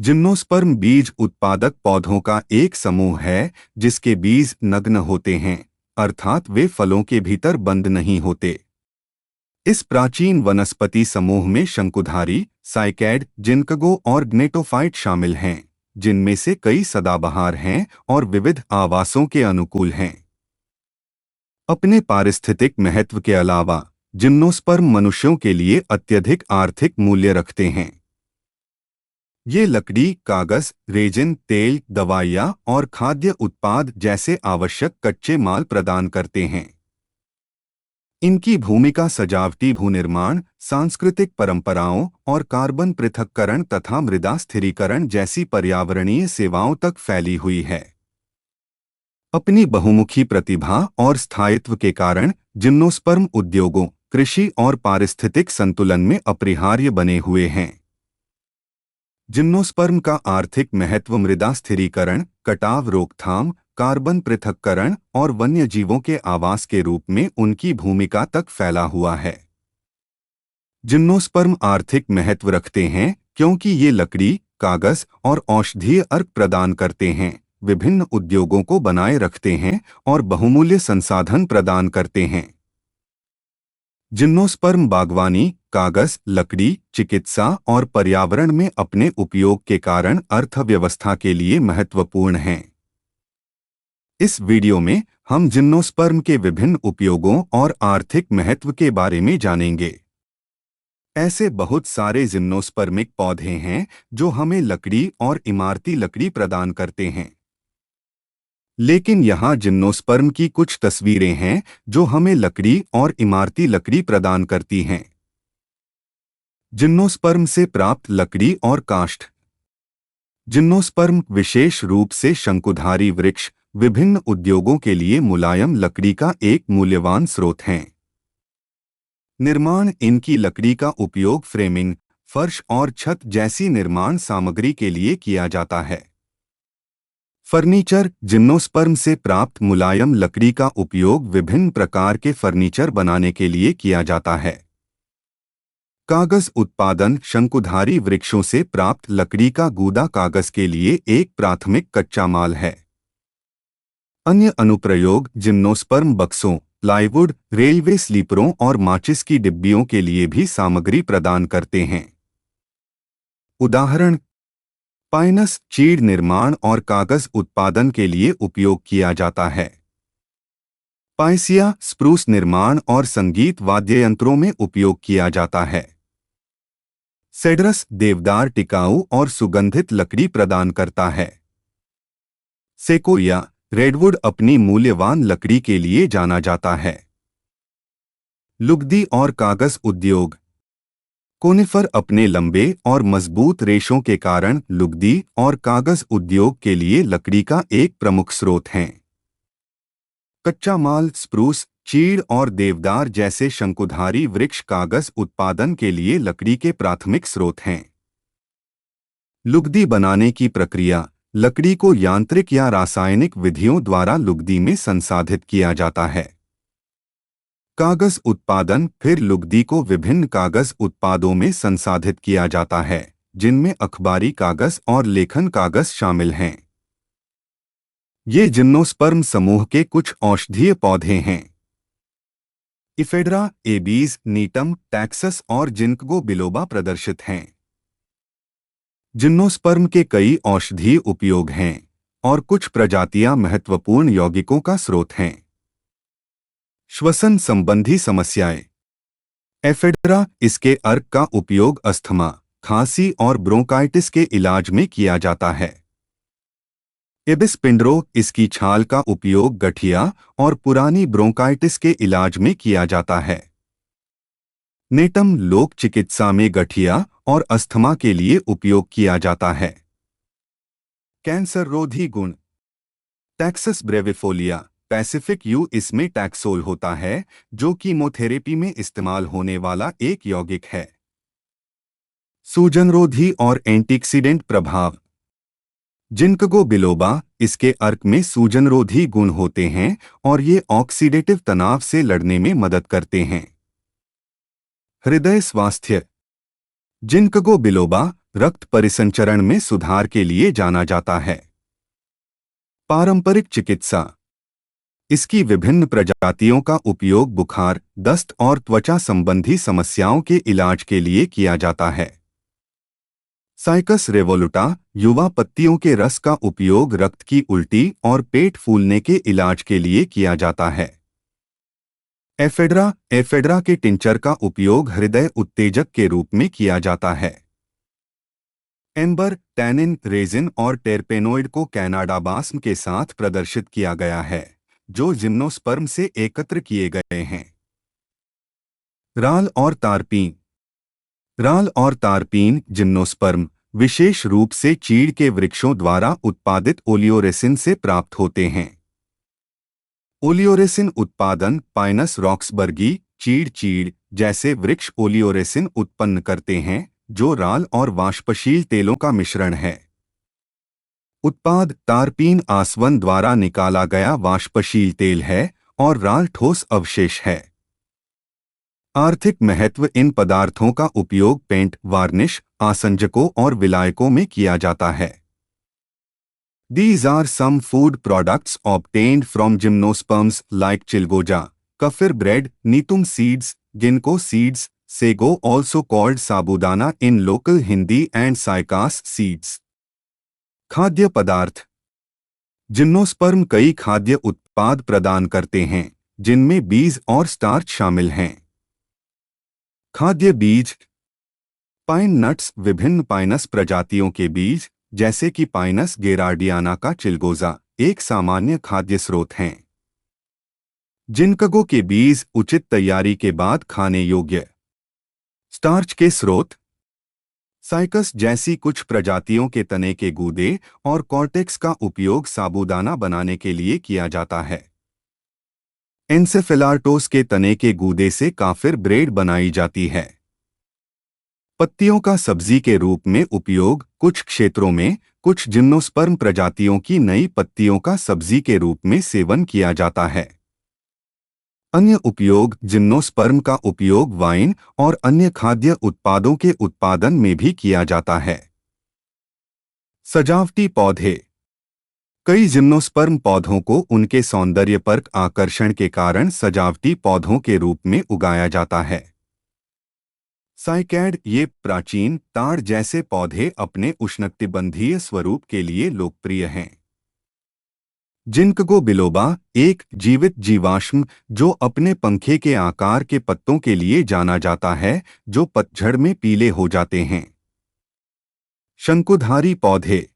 Gymnosperm बीज उत्पादक पौधों का एक समूह है जिसके बीज नग्न होते हैं, अर्थात वे फलों के भीतर बंद नहीं होते। इस प्राचीन वनस्पति समूह में शंकुधारी, साइकैड, जिंकगो और ग्नेटोफाइट शामिल हैं, जिनमें से कई सदाबहार हैं और विविध आवासों के अनुकूल हैं। अपने पारिस्थितिक महत्व के अलावा जिम्नोस्पर्म मनुष्यों के लिए अत्यधिक आर्थिक मूल्य रखते हैं। ये लकड़ी, कागज, रेजिन, तेल, दवाइयाँ और खाद्य उत्पाद जैसे आवश्यक कच्चे माल प्रदान करते हैं। इनकी भूमिका सजावटी भूनिर्माण, सांस्कृतिक परंपराओं और कार्बन पृथक्करण तथा मृदा स्थिरीकरण जैसी पर्यावरणीय सेवाओं तक फैली हुई है। अपनी बहुमुखी प्रतिभा और स्थायित्व के कारण जिम्नोस्पर्म उद्योगों, कृषि और पारिस्थितिक संतुलन में अपरिहार्य बने हुए हैं। जिम्नोस्पर्म का आर्थिक महत्व मृदा स्थिरीकरण, कटाव रोकथाम, कार्बन पृथक्करण और वन्य जीवों के आवास के रूप में उनकी भूमिका तक फैला हुआ है। जिम्नोस्पर्म आर्थिक महत्व रखते हैं क्योंकि ये लकड़ी, कागज और औषधीय अर्क प्रदान करते हैं, विभिन्न उद्योगों को बनाए रखते हैं और बहुमूल्य संसाधन प्रदान करते हैं। जिम्नोस्पर्म बागवानी, कागज, लकड़ी, चिकित्सा और पर्यावरण में अपने उपयोग के कारण अर्थव्यवस्था के लिए महत्वपूर्ण हैं। इस वीडियो में हम जिम्नोस्पर्म के विभिन्न उपयोगों और आर्थिक महत्व के बारे में जानेंगे। ऐसे बहुत सारे जिम्नोस्पर्मिक पौधे हैं जो हमें लकड़ी और इमारती लकड़ी प्रदान करते हैं। लेकिन यहाँ जिम्नोस्पर्म की कुछ तस्वीरें हैं जो हमें लकड़ी और इमारती लकड़ी प्रदान करती हैं। जिम्नोस्पर्म से प्राप्त लकड़ी और काष्ठ। जिम्नोस्पर्म विशेष रूप से शंकुधारी वृक्ष विभिन्न उद्योगों के लिए मुलायम लकड़ी का एक मूल्यवान स्रोत हैं। निर्माण इनकी लकड़ी का उपयोग फ्रेमिंग, फर्श और छत जैसी निर्माण सामग्री के लिए किया जाता है। फर्नीचर। जिम्नोस्पर्म से प्राप्त मुलायम लकड़ी का उपयोग विभिन्न प्रकार के फर्नीचर बनाने के लिए किया जाता है। कागज उत्पादन। शंकुधारी वृक्षों से प्राप्त लकड़ी का गूदा कागज के लिए एक प्राथमिक कच्चा माल है। अन्य अनुप्रयोग जिम्नोस्पर्म बक्सों, प्लाईवुड, रेलवे स्लीपरों और माचिस की डिब्बियों के लिए भी सामग्री प्रदान करते हैं। उदाहरण: पाइनस चीड़ निर्माण और कागज उत्पादन के लिए उपयोग किया जाता है। पाइसिया स्प्रूस निर्माण और संगीत वाद्ययंत्रों में उपयोग किया जाता है। सेड्रस देवदार टिकाऊ और सुगंधित लकड़ी प्रदान करता है। सेकोया रेडवुड अपनी मूल्यवान लकड़ी के लिए जाना जाता है। लुगदी और कागज उद्योग। कोनिफर अपने लंबे और मजबूत रेशों के कारण लुगदी और कागज उद्योग के लिए लकड़ी का एक प्रमुख स्रोत हैं। कच्चा माल स्प्रूस, चीड़ और देवदार जैसे शंकुधारी वृक्ष कागज उत्पादन के लिए लकड़ी के प्राथमिक स्रोत हैं। लुगदी बनाने की प्रक्रिया। लकड़ी को यांत्रिक या रासायनिक विधियों द्वारा लुगदी में संसाधित किया जाता है। कागज उत्पादन। फिर लुगदी को विभिन्न कागज उत्पादों में संसाधित किया जाता है, जिनमें अखबारी कागज और लेखन कागज शामिल हैं। ये जिम्नोस्पर्म समूह के कुछ औषधीय पौधे हैं। इफेड्रा, एबीज, नीटम, टैक्सस और जिंकगो बिलोबा प्रदर्शित हैं। जिम्नोस्पर्म के कई औषधीय उपयोग हैं और कुछ प्रजातियां महत्वपूर्ण यौगिकों का स्रोत हैं। श्वसन संबंधी समस्याएं। एफेड्रा, इसके अर्क का उपयोग अस्थमा, खांसी और ब्रोंकाइटिस के इलाज में किया जाता है। एबिस पिंडरो, इसकी छाल का उपयोग गठिया और पुरानी ब्रोंकाइटिस के इलाज में किया जाता है। नेटम, लोक चिकित्सा में गठिया और अस्थमा के लिए उपयोग किया जाता है। कैंसर रोधी गुण। टैक्सस ब्रेविफोलिया पैसिफिक यू, इसमें टैक्सोल होता है जो कीमोथेरेपी में इस्तेमाल होने वाला एक यौगिक है। सूजनरोधी और एंटीऑक्सीडेंट प्रभाव। जिंकगो बिलोबा, इसके अर्क में सूजनरोधी गुण होते हैं और ये ऑक्सीडेटिव तनाव से लड़ने में मदद करते हैं। हृदय स्वास्थ्य। जिंकगो बिलोबा रक्त परिसंचरण में सुधार के लिए जाना जाता है। पारंपरिक चिकित्सा। इसकी विभिन्न प्रजातियों का उपयोग बुखार, दस्त और त्वचा संबंधी समस्याओं के इलाज के लिए किया जाता है। साइकस रेवोलुटा, युवा पत्तियों के रस का उपयोग रक्त की उल्टी और पेट फूलने के इलाज के लिए किया जाता है। एफेड्रा के टिंचर का उपयोग हृदय उत्तेजक के रूप में किया जाता है। एम्बर, टैनिन, रेजिन और टेरपेनोइड को कैनाडाबास्म के साथ प्रदर्शित किया गया है, जो जिम्नोस्पर्म से एकत्र किए गए हैं। राल और तारपीन। राल और तारपीन जिम्नोस्पर्म विशेष रूप से चीड़ के वृक्षों द्वारा उत्पादित ओलियोरेसिन से प्राप्त होते हैं। ओलियोरेसिन उत्पादन पाइनस रॉक्सबर्गी चीड़ जैसे वृक्ष ओलियोरेसिन उत्पन्न करते हैं, जो राल और वाष्पशील तेलों का मिश्रण है। उत्पाद तारपीन आसवन द्वारा निकाला गया वाष्पशील तेल है और राल ठोस अवशेष है। आर्थिक महत्व। इन पदार्थों का उपयोग पेंट, वार्निश, आसंजकों और विलायकों में किया जाता है। These are some food products obtained from gymnosperms like chilgoja, kafir bread, neetum seeds, ginkgo seeds, sago also called sabudana in local Hindi and cycas seeds. खाद्य पदार्थ। जिम्नोस्पर्म कई खाद्य उत्पाद प्रदान करते हैं, जिनमें बीज और स्टार्च शामिल हैं। खाद्य बीज। पाइन नट्स विभिन्न पाइनस प्रजातियों के बीज, जैसे कि पाइनस गेरार्डियाना का चिलगोजा, एक सामान्य खाद्य स्रोत हैं। जिनकगो के बीज उचित तैयारी के बाद खाने योग्य। स्टार्च के स्रोत। साइकस जैसी कुछ प्रजातियों के तने के गूदे और कॉर्टेक्स का उपयोग साबूदाना बनाने के लिए किया जाता है। एन्सेफेलार्टोस के तने के गूदे से काफिर ब्रेड बनाई जाती है। पत्तियों का सब्जी के रूप में उपयोग। कुछ क्षेत्रों में कुछ जिम्नोस्पर्म प्रजातियों की नई पत्तियों का सब्जी के रूप में सेवन किया जाता है। अन्य उपयोग। जिम्नोस्पर्म का उपयोग वाइन और अन्य खाद्य उत्पादों के उत्पादन में भी किया जाता है। सजावटी पौधे। कई जिम्नोस्पर्म पौधों को उनके सौंदर्यपर्क आकर्षण के कारण सजावटी पौधों के रूप में उगाया जाता है। साइकैड। ये प्राचीन ताड़ जैसे पौधे अपने उष्णकटिबंधीय स्वरूप के लिए लोकप्रिय हैं। जिनकगो बिलोबा, एक जीवित जीवाश्म जो अपने पंखे के आकार के पत्तों के लिए जाना जाता है, जो पतझड़ में पीले हो जाते हैं। शंकुधारी पौधे।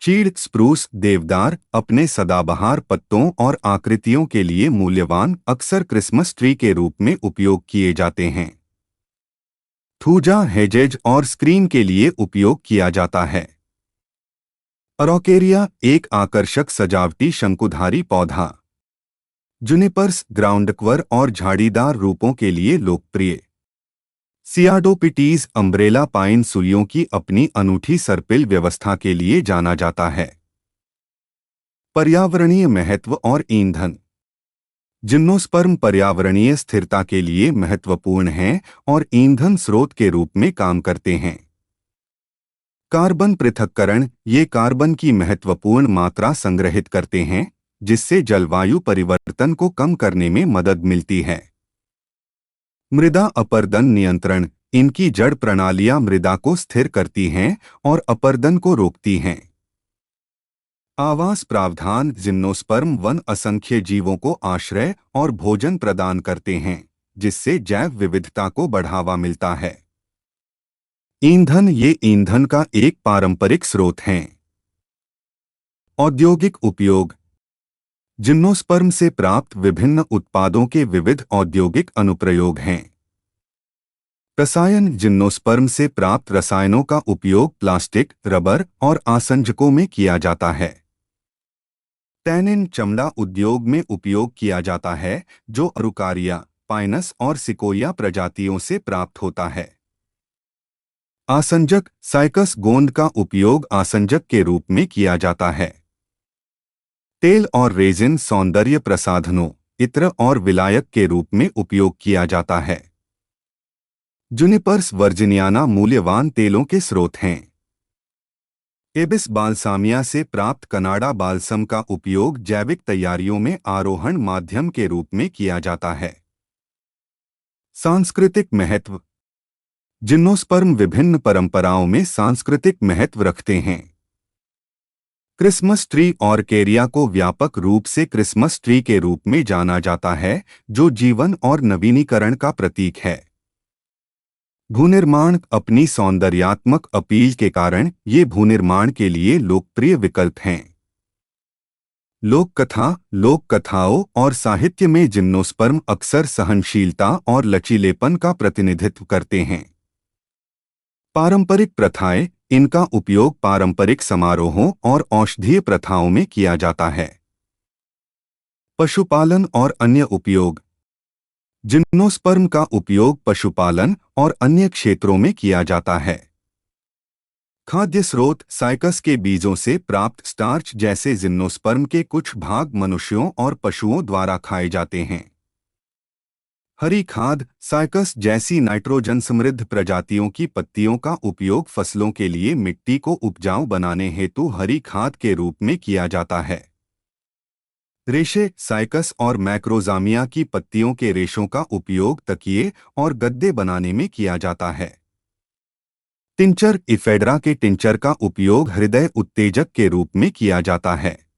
चीड़, स्प्रूस, देवदार अपने सदाबहार पत्तों और आकृतियों के लिए मूल्यवान, अक्सर क्रिसमस ट्री के रूप में उपयोग किए जाते हैं। थूजा, हेजेज और स्क्रीन के लिए उपयोग किया जाता है। अरोकेरिया, एक आकर्षक सजावटी शंकुधारी पौधा। जुनिपर्स, ग्राउंडक्वर और झाड़ीदार रूपों के लिए लोकप्रिय। सियाडोपिटीज, अम्ब्रेला पाइन सुलियों की अपनी अनूठी सर्पिल व्यवस्था के लिए जाना जाता है। पर्यावरणीय महत्व और ईंधन। जिम्नोस्पर्म पर्यावरणीय स्थिरता के लिए महत्वपूर्ण हैं और ईंधन स्रोत के रूप में काम करते हैं। कार्बन पृथक्करण। ये कार्बन की महत्वपूर्ण मात्रा संग्रहित करते हैं, जिससे जलवायु परिवर्तन को कम करने में मदद मिलती है। मृदा अपरदन नियंत्रण। इनकी जड़ प्रणालियां मृदा को स्थिर करती हैं और अपरदन को रोकती हैं। आवास प्रावधान। जिम्नोस्पर्म वन असंख्य जीवों को आश्रय और भोजन प्रदान करते हैं, जिससे जैव विविधता को बढ़ावा मिलता है। ईंधन। ये ईंधन का एक पारंपरिक स्रोत हैं। औद्योगिक उपयोग। जिम्नोस्पर्म से प्राप्त विभिन्न उत्पादों के विविध औद्योगिक अनुप्रयोग हैं। रसायन। जिम्नोस्पर्म से प्राप्त रसायनों का उपयोग प्लास्टिक, रबर और आसंजकों में किया जाता है। टैनिन। चमड़ा उद्योग में उपयोग किया जाता है, जो अरुकारिया, पाइनस और सिकोया प्रजातियों से प्राप्त होता है। आसंजक। साइकस गोंद का उपयोग आसंजक के रूप में किया जाता है। तेल और रेजिन सौंदर्य प्रसाधनों, इत्र और विलायक के रूप में उपयोग किया जाता है। जुनिपर्स वर्जिनियाना मूल्यवान तेलों के स्रोत हैं। एबिस बाल्सामिया से प्राप्त कनाडा बाल्सम का उपयोग जैविक तैयारियों में आरोहण माध्यम के रूप में किया जाता है। सांस्कृतिक महत्व। जिम्नोस्पर्म विभिन्न परंपराओं में सांस्कृतिक महत्व रखते हैं। क्रिसमस ट्री ऑर्केरिया को व्यापक रूप से क्रिसमस ट्री के रूप में जाना जाता है, जो जीवन और नवीनीकरण का प्रतीक है। भूनिर्माण। अपनी सौंदर्यात्मक अपील के कारण ये भूनिर्माण के लिए लोकप्रिय विकल्प हैं। लोक कथा। लोक कथाओं और साहित्य में जिम्नोस्पर्म अक्सर सहनशीलता और लचीलेपन का प्रतिनिधित्व करते हैं। पारंपरिक प्रथाएं। इनका उपयोग पारंपरिक समारोहों और औषधीय प्रथाओं में किया जाता है। पशुपालन और अन्य उपयोग। जिम्नोस्पर्म का उपयोग पशुपालन और अन्य क्षेत्रों में किया जाता है। खाद्य स्रोत। साइकस के बीजों से प्राप्त स्टार्च जैसे जिम्नोस्पर्म के कुछ भाग मनुष्यों और पशुओं द्वारा खाए जाते हैं। हरी खाद। साइकस जैसी नाइट्रोजन समृद्ध प्रजातियों की पत्तियों का उपयोग फसलों के लिए मिट्टी को उपजाऊ बनाने हेतु हरी खाद के रूप में किया जाता है। रेशे। साइकस और मैक्रोजामिया की पत्तियों के रेशों का उपयोग तकिए और गद्दे बनाने में किया जाता है। टिंचर। इफेड्रा के टिंचर का उपयोग हृदय उत्तेजक के रूप में किया जाता है।